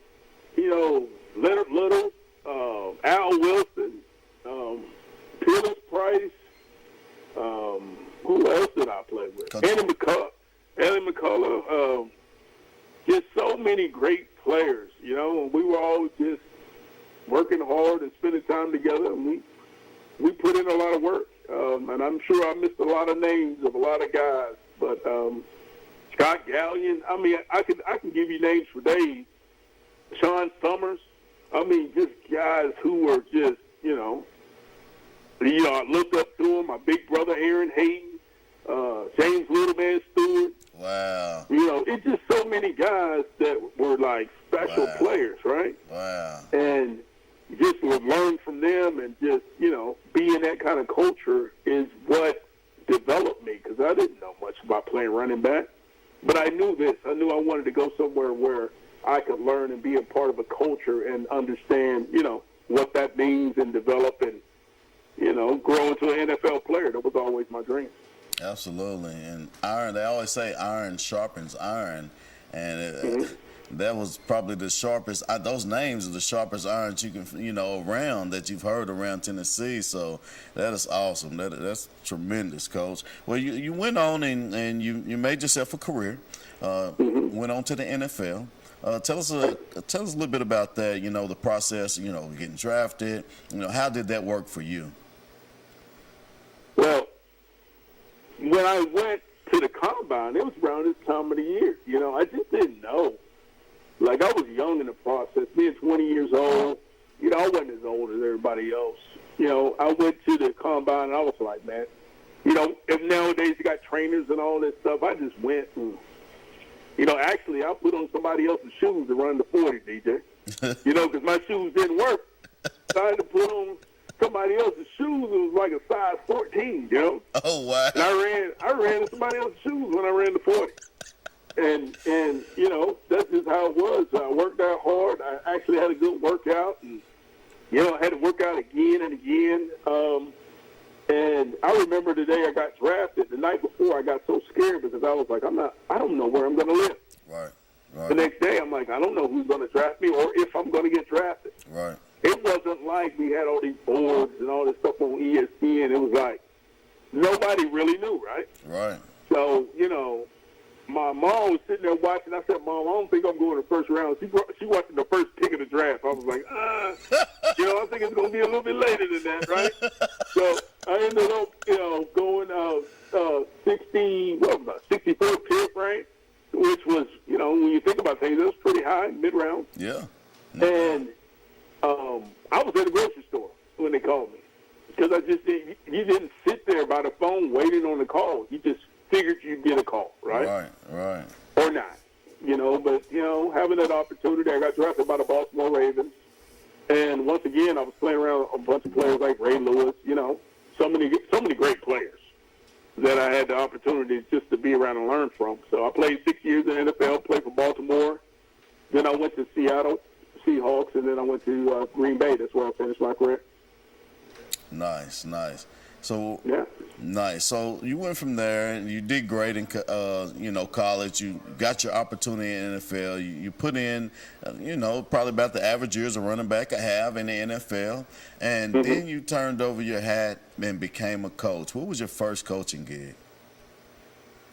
you know, Leonard Little, Al Wilson, Peerless Price. Who else did I play with? Andy McCullough. Just so many great players, you know. We were all just working hard and spending time together, and we put in a lot of work. And I'm sure I missed a lot of names of a lot of guys, but Scott Gallion. I mean, I can give you names for days. Sean Summers. I mean, just guys who were just, you know, I looked up to him. My big brother Aaron Hayden, James Littleman Stewart. Wow. You know, it's just so many guys that were like special players, right? Wow. And just would learn from them, and just, you know, be in that kind of culture is what developed me, because I didn't know much about playing running back. But I knew this. I knew I wanted to go somewhere where I could learn and be a part of a culture and understand, you know, what that means, and develop and, you know, grow into an NFL player. That was always my dream. Absolutely. And iron, they always say iron sharpens iron. And that was probably the sharpest, those names are the sharpest irons you can, you know, around that you've heard around Tennessee. So that is awesome. That's tremendous, Coach. Well, you went on and you made yourself a career, went on to the NFL. Tell us a little bit about that, you know, the process, you know, getting drafted. You know, how did that work for you? Well, when I went to the combine, it was around this time of the year. You know, I just didn't know. Like, I was young in the process, being 20 years old. You know, I wasn't as old as everybody else. You know, I went to the combine, and I was like, man, you know, if nowadays you got trainers and all this stuff, I just went and Actually, I put on somebody else's shoes to run the 40, DJ. Because my shoes didn't work. So I had to put on somebody else's shoes. It was like a size 14, Oh, wow. And I ran in somebody else's shoes when I ran the 40. And that's just how it was. I worked out hard. I actually had a good workout. And, I had to work out again and again. And I remember the day I got drafted, the night before, I got so scared because I was like, I don't know where I'm going to live. Right. The next day, I'm like, I don't know who's going to draft me or if I'm going to get drafted. Right. It wasn't like we had all these boards and all this stuff on ESPN. It was like nobody really knew, right? Right. So, my mom was sitting there watching. I said, Mom, I don't think I'm going to the first round. She watching the first pick of the draft. I was like, I think it's going to be a little bit later than that, right? So I ended up, going 64th pick, right? Which was, when you think about things, it was pretty high, mid-round. Yeah. And I was at the grocery store when they called me because you didn't sit there by the phone waiting on the call. You just figured you'd get a call, right? Right. Or not, But, having that opportunity, I got drafted by the Baltimore Ravens. And once again, I was playing around a bunch of players like Ray Lewis, so many great players that I had the opportunity just to be around and learn from. So I played 6 years in the NFL, played for Baltimore. Then I went to Seattle Seahawks, and then I went to Green Bay. That's where I finished my career. Nice. So yeah, nice. So you went from there, and you did great in college. You got your opportunity in the NFL. You put in, probably about the average years a running back I have in the NFL, and then you turned over your hat and became a coach. What was your first coaching gig?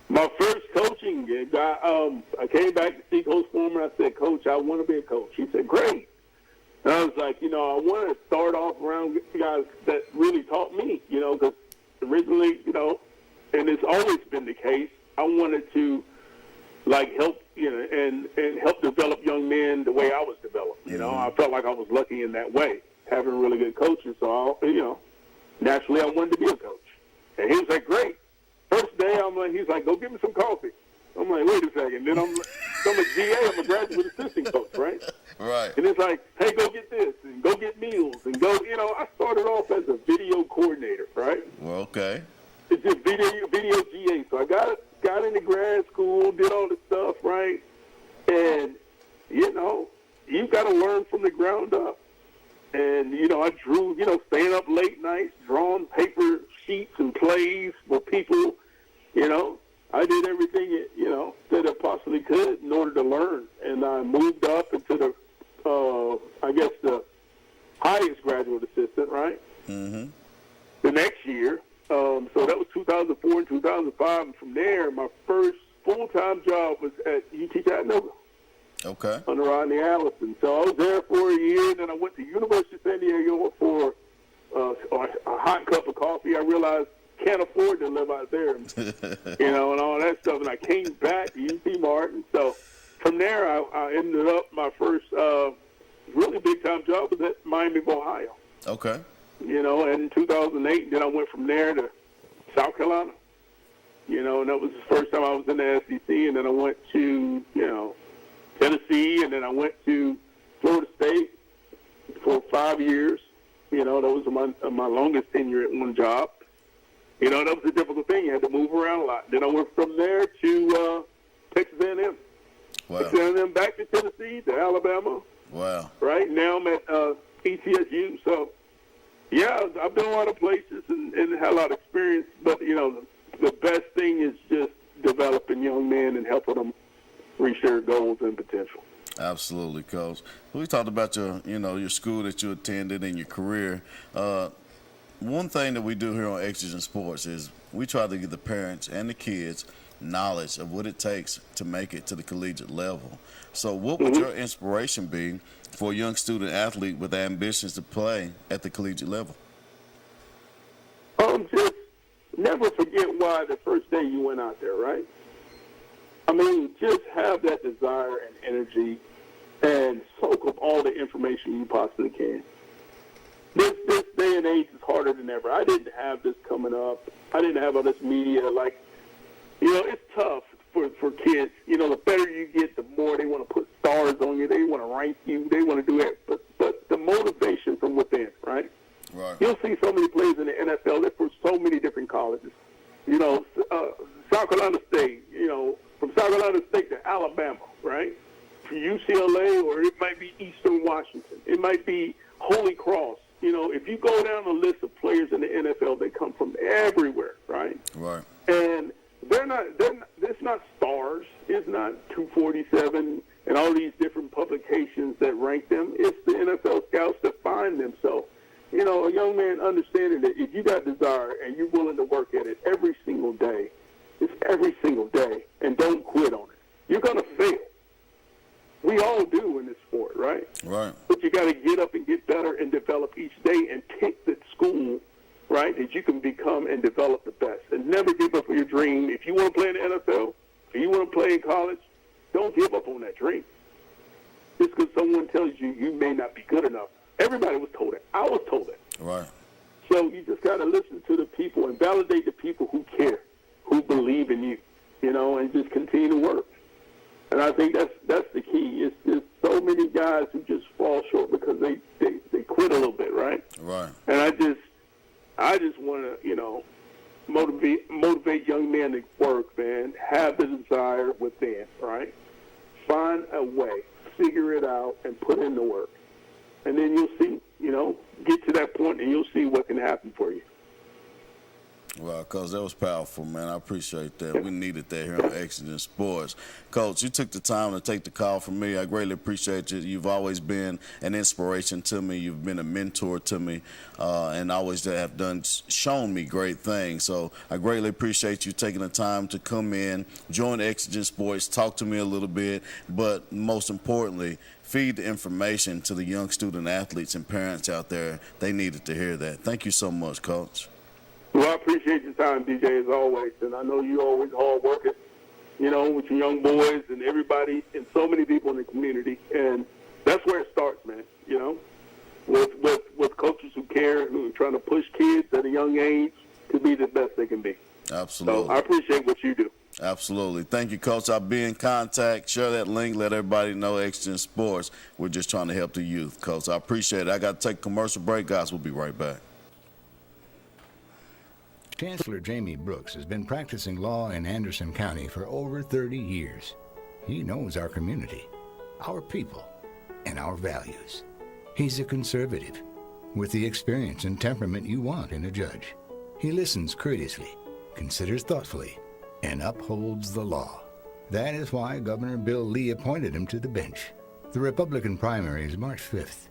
My first coaching gig, I came back to see Coach Foreman. I said, Coach, I want to be a coach. He said, great. And I was like, I want to start off around guys that really taught me, because originally, and it's always been the case, I wanted to, help, and help develop young men the way I was developed. I felt like I was lucky in that way, having really good coaches. So, naturally I wanted to be a coach. And he was like, great. First day, he's like, go get me some coffee. I'm like, wait a second. Then I'm a GA, I'm a graduate assistant coach, right? Right. And it's like, hey, go get this and go get meals and go, I started off as a video coordinator, right? Well, okay. It's just video GA. So I got into grad school, did all this stuff, right? And, you've got to learn from the ground up. And, I drew, staying up late nights, drawing paper sheets and plays for people, I did everything, that I possibly could in order to learn. And I moved up into the highest graduate assistant, right? Mm-hmm. The next year. So that was 2004 and 2005. And from there, my first full-time job was at UT Chattanooga. Okay. Under Rodney Allison. So I was there for a year, and then I went to University of San Diego for a hot cup of coffee. I realized can't afford to live out there, and all that stuff. And I came back to UT Martin. So from there, I ended up my first really big-time job was at Miami of Ohio. Okay. And in 2008, then I went from there to South Carolina. And that was the first time I was in the SEC. And then I went to, Tennessee, and then I went to Florida State for 5 years. That was my longest tenure at one job. That was a difficult thing. You had to move around a lot. Then I went from there to Texas A&M. Wow. Texas A&M back to Tennessee, to Alabama. Wow. Right now I'm at ETSU. So, yeah, I've been a lot of places and had a lot of experience. But, the best thing is just developing young men and helping them reach their goals and potential. Absolutely, Coach. We talked about your school that you attended and your career. One thing that we do here on Exigent Sports is we try to give the parents and the kids knowledge of what it takes to make it to the collegiate level. So what would your inspiration be for a young student athlete with ambitions to play at the collegiate level? Just never forget why the first day you went out there, right? Just have that desire and energy and soak up all the information you possibly can. This day and age is harder than ever. I didn't have this coming up. I didn't have all this media. It's tough for kids. You know, the better you get, the more they want to put stars on you. They want to rank you. They want to do it. But the motivation from within, right? Right. You'll see so many players in the NFL. They're from so many different colleges. You know, South Carolina State, you know, from South Carolina State to Alabama, right? To UCLA, or it might be Eastern Washington. It might be Holy Cross. You know, if you go down the list of players in the NFL, they come from everywhere, right? Right. And it's not stars. It's not 247 and all these different publications that rank them. It's the NFL scouts that find them. So, you know, a young man understanding that if you got desire and you're willing to work at it every single day, it's every single day, and don't quit on it. You're going to fail. We all do in this sport, right? Right. But you got to get up and get better and develop each day and take the school, right, that you can become and develop the best. And never give up on your dream. If you want to play in the NFL, or you want to play in college, don't give up on that dream. Just because someone tells you you may not be good enough. Everybody was told it. I was told it. Right. So you just got to listen to the people and validate the people who care, who believe in you, you know, and just continue to work. And I think that's the key. It's just so many guys who just fall short because they quit a little bit, right? Right. And I just want to, you know, motivate young men to work, man. Have the desire within, right? Find a way, figure it out, and put in the work. And then you'll see, you know, get to that point and you'll see what can happen for you. Well, Coach, that was powerful, man. I appreciate that. We needed that here on Exigent Sports. Coach, you took the time to take the call from me. I greatly appreciate you. You've always been an inspiration to me. You've been a mentor to me, and always have shown me great things. So I greatly appreciate you taking the time to come in, join Exigent Sports, talk to me a little bit, but most importantly, feed the information to the young student athletes and parents out there. They needed to hear that. Thank you so much, Coach. Well, I appreciate your time, DJ, as always. And I know you're always hard working, you know, with your young boys and everybody and so many people in the community. And that's where it starts, man, you know, with coaches who care, who are trying to push kids at a young age to be the best they can be. Absolutely. So I appreciate what you do. Absolutely. Thank you, Coach. I'll be in contact. Share that link. Let everybody know Exigent Sports. We're just trying to help the youth, Coach. I appreciate it. I got to take a commercial break, guys. We'll be right back. Chancellor Jamie Brooks has been practicing law in Anderson County for over 30 years. He knows our community, our people, and our values. He's a conservative with the experience and temperament you want in a judge. He listens courteously, considers thoughtfully, and upholds the law. That is why Governor Bill Lee appointed him to the bench. The Republican primary is March 5th.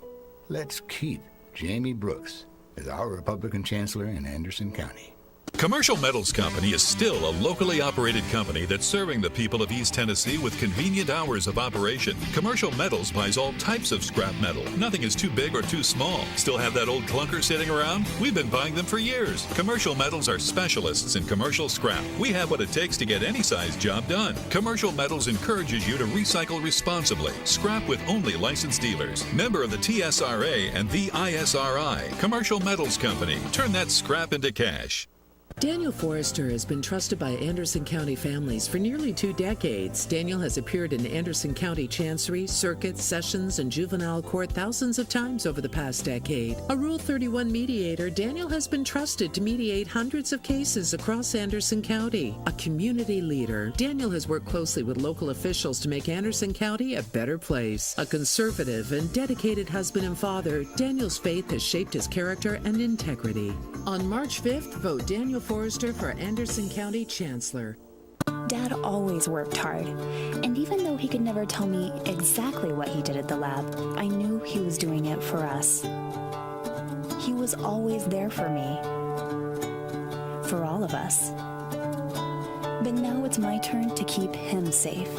Let's keep Jamie Brooks as our Republican chancellor in Anderson County. Commercial Metals Company is still a locally operated company that's serving the people of East Tennessee with convenient hours of operation. Commercial Metals buys all types of scrap metal. Nothing is too big or too small. Still have that old clunker sitting around? We've been buying them for years. Commercial Metals are specialists in commercial scrap. We have what it takes to get any size job done. Commercial Metals encourages you to recycle responsibly. Scrap with only licensed dealers. Member of the TSRA and the ISRI. Commercial Metals Company. Turn that scrap into cash. Daniel Forrester has been trusted by Anderson County families for nearly 2 decades. Daniel has appeared in Anderson County Chancery, Circuit, Sessions, and Juvenile Court thousands of times over the past decade. A Rule 31 mediator, Daniel has been trusted to mediate hundreds of cases across Anderson County. A community leader, Daniel has worked closely with local officials to make Anderson County a better place. A conservative and dedicated husband and father, Daniel's faith has shaped his character and integrity. On March 5th, vote Daniel Forrester for Anderson County Chancellor. Dad always worked hard, and even though he could never tell me exactly what he did at the lab, I knew he was doing it for us. He was always there for me, for all of us. But now it's my turn to keep him safe.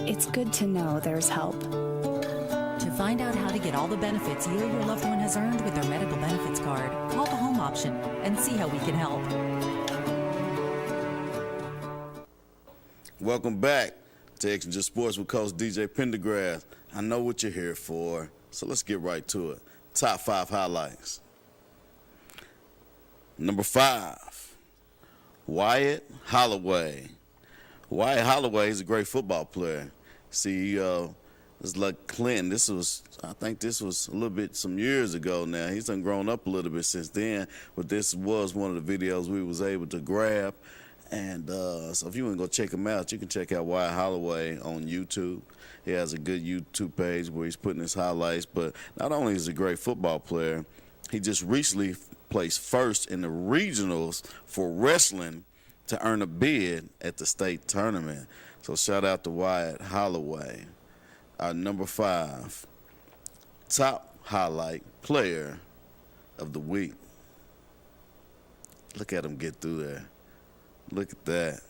It's good to know there's help. To find out how to get all the benefits you or your loved one has earned with their medical benefits card, call the home option and see how we can help. Welcome back to Exigent Sports with Coach DJ Pendergrass. I know what you're here for, so let's get right to it. Top 5 highlights. Number 5, Wyatt Holloway. Wyatt Holloway is a great football player. See, it's like Clinton. I think this was a little bit some years ago now. He's done grown up a little bit since then, but this was one of the videos we was able to grab. And so if you want to go check him out, you can check out Wyatt Holloway on YouTube. He has a good YouTube page where he's putting his highlights. But not only is he a great football player, he just recently placed first in the regionals for wrestling to earn a bid at the state tournament. So shout out to Wyatt Holloway. Our number 5 top highlight player of the week. Look at him get through there. Look at that.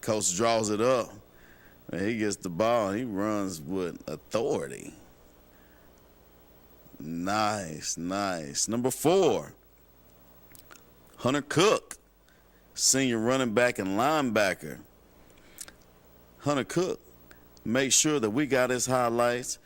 Coach draws it up. And he gets the ball. He runs with authority. Nice, nice. Number 4, Hunter Cook, senior running back and linebacker. Hunter Cook made sure that we got his highlights.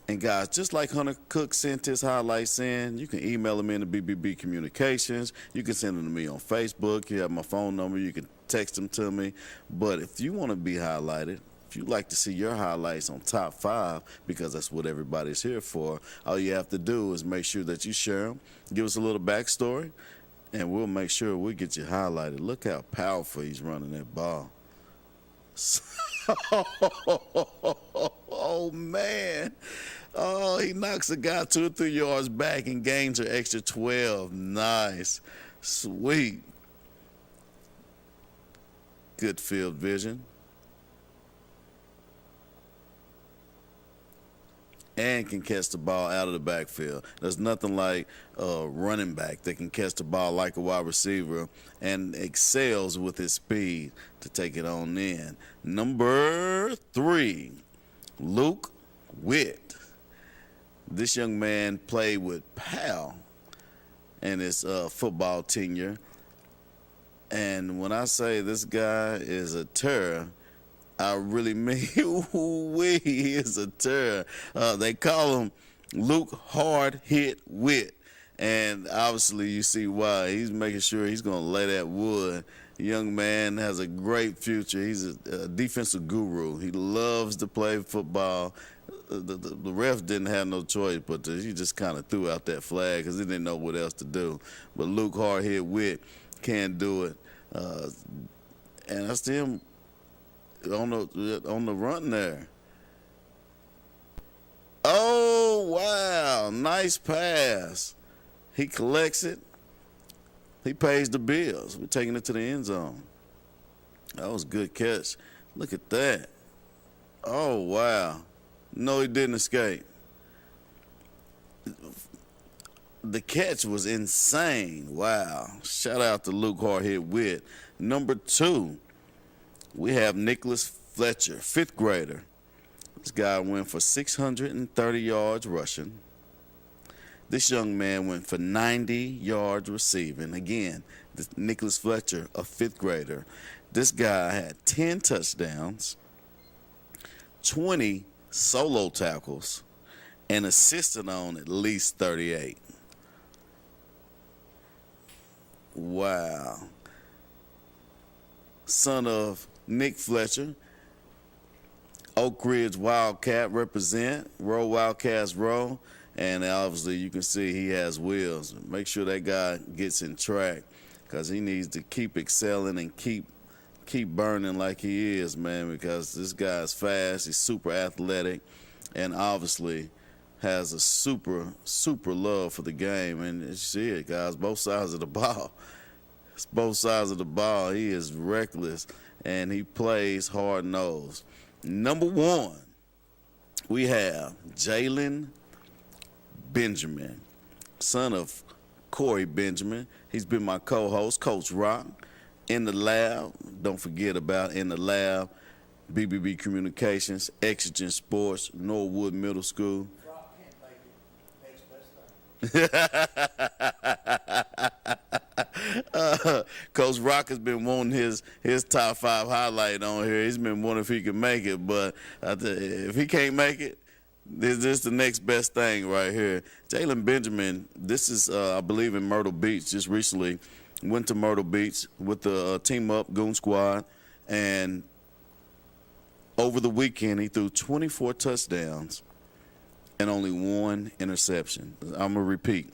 And guys, just like Hunter Cook sent his highlights in, you can email him in to BBB Communications. You can send them to me on Facebook. You have my phone number. You can text them to me. But if you want to be highlighted, if you'd like to see your highlights on Top 5, because that's what everybody's here for, all you have to do is make sure that you share them, give us a little backstory, and we'll make sure we get you highlighted. Look how powerful he's running that ball. Oh, man. Oh, he knocks a guy 2 or 3 yards back and gains an extra 12. Nice. Sweet. Good field vision. And can catch the ball out of the backfield. There's nothing like a running back that can catch the ball like a wide receiver and excels with his speed to take it on in. Number 3, Luke Witt. This young man played with Powell in his football tenure. And when I say this guy is a terror, I really mean, he is a terror. They call him Luke Hard Hit Witt. And obviously you see why. He's making sure he's going to lay that wood. The young man has a great future. He's a defensive guru. He loves to play football. The ref didn't have no choice, but he just kind of threw out that flag because he didn't know what else to do. But Luke Hard Hit Witt can do it. And I see him on the run there. Oh, wow. Nice pass. He collects it. He pays the bills. We're taking it to the end zone. That was a good catch. Look at that. Oh, wow. No, he didn't escape. The catch was insane. Wow. Shout out to Luke Hardhead Witt. Number 2, we have Nicholas Fletcher, 5th grader. This guy went for 630 yards rushing. This young man went for 90 yards receiving. Again, this Nicholas Fletcher, a 5th grader. This guy had 10 touchdowns, 20 solo tackles, and assisted on at least 38. Wow. Son of Nick Fletcher, Oak Ridge Wildcat represent, roll Wildcats roll, and obviously you can see he has wheels. Make sure that guy gets in track because he needs to keep excelling and keep burning like he is, man, because this guy is fast, he's super athletic, and obviously has a super love for the game. And you see it, guys, both sides of the ball. It's both sides of the ball. He is reckless, and he plays hard-nosed. Number 1, we have Jalen Benjamin, son of Corey Benjamin. He's been my co-host, Coach Rock, in the lab. Don't forget about in the lab, BBB Communications, Exigent Sports, Norwood Middle School. Coach Rock has been wanting his top 5 highlight on here. He's been wondering if he can make it, but if he can't make it, This is the next best thing right here. Jalen Benjamin, this is, I believe, in Myrtle Beach. Just recently went to Myrtle Beach with the Team Up Goon Squad. And over the weekend, he threw 24 touchdowns and only 1 interception. I'm going to repeat.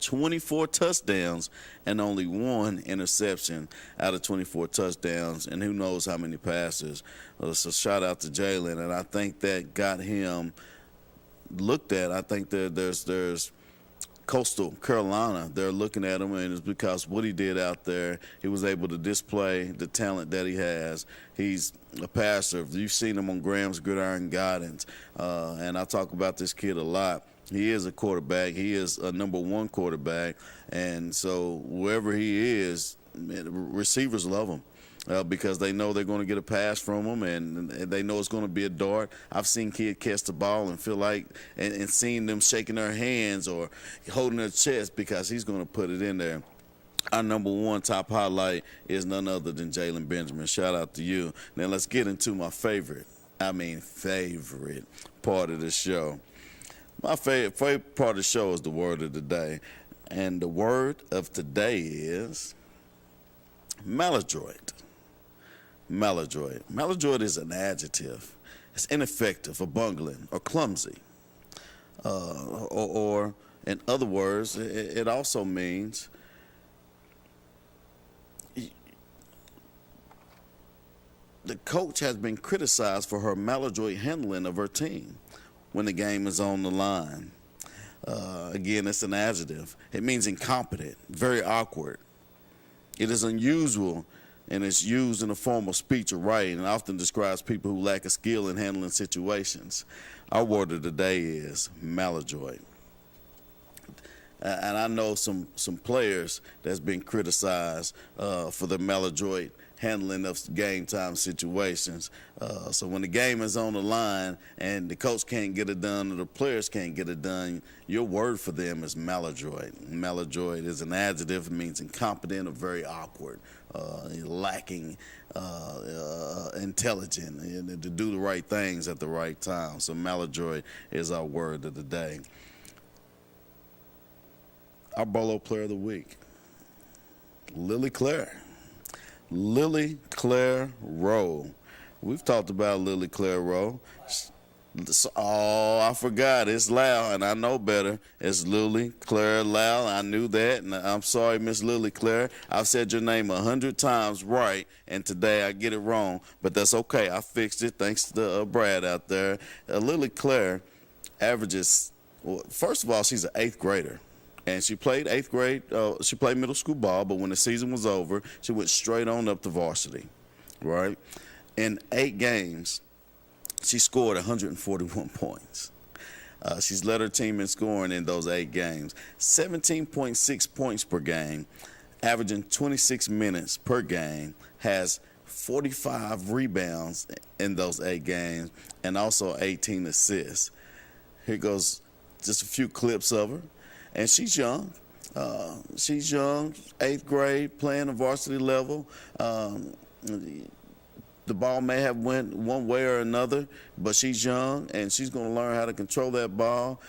24 touchdowns and only 1 interception out of 24 touchdowns, and who knows how many passes. So shout out to Jalen, and I think that got him looked at. I think that there's Coastal Carolina, they're looking at him, and it's because what he did out there, he was able to display the talent that he has. He's a passer. You've seen him on Graham's Gridiron Guidance, and I talk about this kid a lot. He is a quarterback. He is a number 1 quarterback. And so wherever he is, receivers love him because they know they're going to get a pass from him, and they know it's going to be a dart. I've seen kids catch the ball and feel like and seeing them shaking their hands or holding their chest because he's going to put it in there. Our number 1 top highlight is none other than Jalen Benjamin. Shout out to you. Now let's get into my favorite part of the show. My favorite part of the show is the word of the day. And the word of today is maladroit. Maladroit. Maladroit is an adjective. It's ineffective or bungling or clumsy. Or in other words, it also means the coach has been criticized for her maladroit handling of her team when the game is on the line. Again, it's an adjective. It means incompetent, very awkward. It is unusual, and it's used in a form of speech or writing, and often describes people who lack a skill in handling situations. Our word of the day is maladroit. And I know some players that's been criticized for the maladroit handling of game time situations. So when the game is on the line and the coach can't get it done or the players can't get it done, your word for them is maladroit. Maladroit is an adjective. It means incompetent or very awkward, lacking intelligent, and to do the right things at the right time. So maladroit is our word of the day. Our Bolo Player of the Week, Lily Claire. Lily Claire Rowe. We've talked about Lily Claire Rowe. Oh, I forgot. It's Lau, and I know better. It's Lily Claire Lau. I knew that, and I'm sorry, Miss Lily Claire. I've said your name 100 times right, and today I get it wrong, but that's okay. I fixed it thanks to Brad out there. Lily Claire averages, well, first of all, she's an 8th grader. And she played 8th grade. She played middle school ball, but when the season was over, she went straight on up to varsity, right? In 8 games, she scored 141 points. She's led her team in scoring in those 8 games. 17.6 points per game, averaging 26 minutes per game, has 45 rebounds in those 8 games, and also 18 assists. Here goes just a few clips of her. And she's young. She's young, 8th grade, playing the varsity level. The ball may have went one way or another, but she's young, and she's going to learn how to control that ball,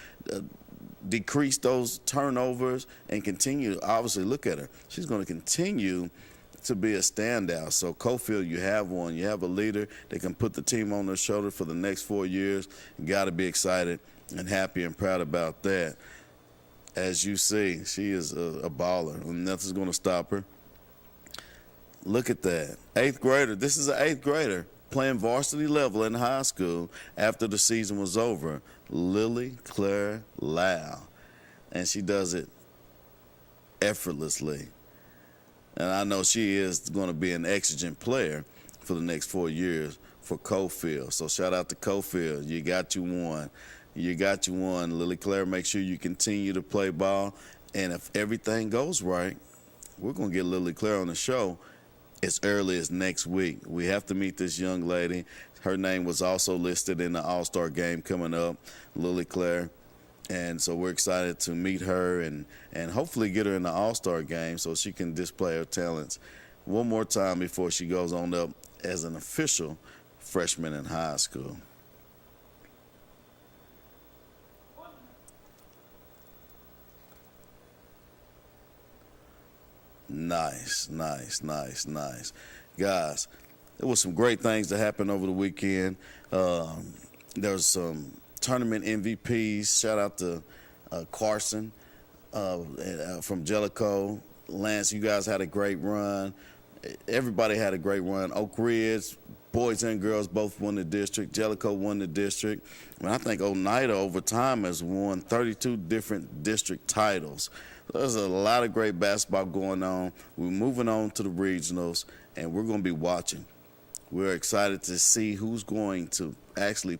decrease those turnovers, and continue. Obviously, look at her. She's going to continue to be a standout. So, Cofield, you have one. You have a leader that can put the team on their shoulder for the next 4 years. You got to be excited and happy and proud about that. As you see, she is a baller, and nothing's going to stop her. Look at that. 8th grader. This is an 8th grader playing varsity level in high school after the season was over. Lily Claire Lau. And she does it effortlessly. And I know she is going to be an exigent player for the next 4 years for Cofield. So shout out to Cofield. You got you one. You got you one. Lily Claire, make sure you continue to play ball. And if everything goes right, we're going to get Lily Claire on the show as early as next week. We have to meet this young lady. Her name was also listed in the All-Star game coming up, Lily Claire. And so we're excited to meet her and hopefully get her in the All-Star game so she can display her talents one more time before she goes on up as an official freshman in high school. Nice. Guys, there was some great things that happened over the weekend. There was some tournament MVPs. Shout out to Carson from Jellicoe. Lance, you guys had a great run. Everybody had a great run. Oak Ridge, boys and girls both won the district. Jellicoe won the district. And I think Oneida over time has won 32 different district titles. There's a lot of great basketball going on. We're moving on to the regionals, and we're going to be watching. We're excited to see who's going to actually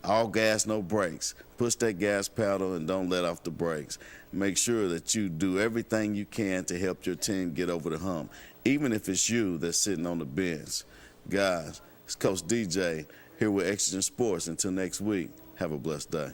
all gas, no brakes. Push that gas pedal and don't let off the brakes. Make sure that you do everything you can to help your team get over the hump, even if it's you that's sitting on the bench. Guys, it's Coach DJ here with Exigent Sports. Until next week, have a blessed day.